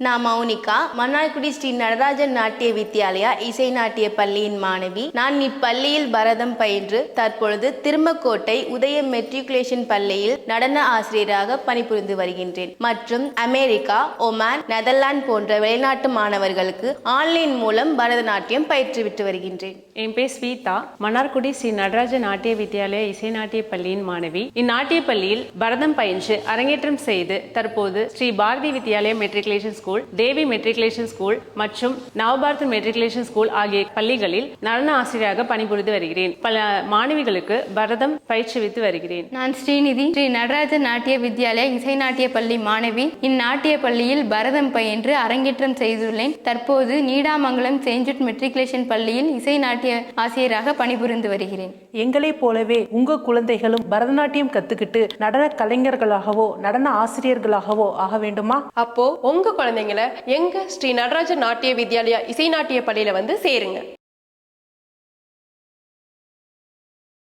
நான் மௌனிகா, மன்னார்குடி ஸ்ரீ நடராஜன் நாட்டிய வித்யாலயா இசை நாட்டிய பள்ளியின் மாணவி. நான் இப்பள்ளியில் பரதம் பயின்று தற்பொழுது திருமக்கோட்டை உதயம் மெட்ரிகுலேஷன் பள்ளியில் நடன ஆசிரியராக பணிபுரிந்து வருகின்றேன் மற்றும் அமெரிக்கா, ஒமான், நெதர்லாந்து போன்ற வெளிநாட்டு மாணவர்களுக்கு ஆன்லைன் மூலம் பரதநாட்டியம் பயிற்றுவிட்டு வருகின்றேன். என் பேர் ஸ்வீதா, மன்னார்குடி ஸ்ரீ நடராஜன் நாட்டிய வித்யாலயா இசை நாட்டிய பள்ளியின் மாணவி. இந்நாட்டிய பள்ளியில் பரதம் பயின்று அரங்கேற்றம் செய்து தற்போது ஸ்ரீ பாரதி வித்யாலயா மெட்ரிகுலேஷன் ஸ்கூல், தேவி மெட்ரிகுலேஷன் ஸ்கூல் மற்றும் நவபாரத் மெட்ரிகுலேஷன் ஸ்கூல் ஆகிய பள்ளிகளில் நடன ஆசிரியராக பணிபுரிந்து வருகிறேன். பல மாணவிகளுக்கு பரதம் பயிற்றுவித்து வருகிறேன். நான் ஸ்ரீநிதி, ஸ்ரீ நடராஜன் நாட்டிய வித்யாலயா இசை நாட்டிய பள்ளி மாணவி. இந்நாட்டிய பள்ளியில் பரதம் பயின்று அரங்கேற்றம் செய்துள்ளேன். தற்போது நீடாமங்கலம் செயின்ட் ஜூட் மெட்ரிகுலேஷன் பள்ளியில் இசை நாட்டிய ஆசிரியராக பணிபுரிந்து வருகிறேன். எங்களைப் போலவே உங்க குழந்தைகளும் பரதநாட்டியம் கத்துக்கிட்டு நடன கலைஞர்களாகவோ நடன ஆசிரியர்களாகவோ ஆக வேண்டுமா? அப்போ உங்க குழந்தைங்களை எங்க ஸ்ரீ நடராஜன் நாட்டிய வித்யாலயா இசை நாட்டிய பள்ளியில வந்து சேருங்க.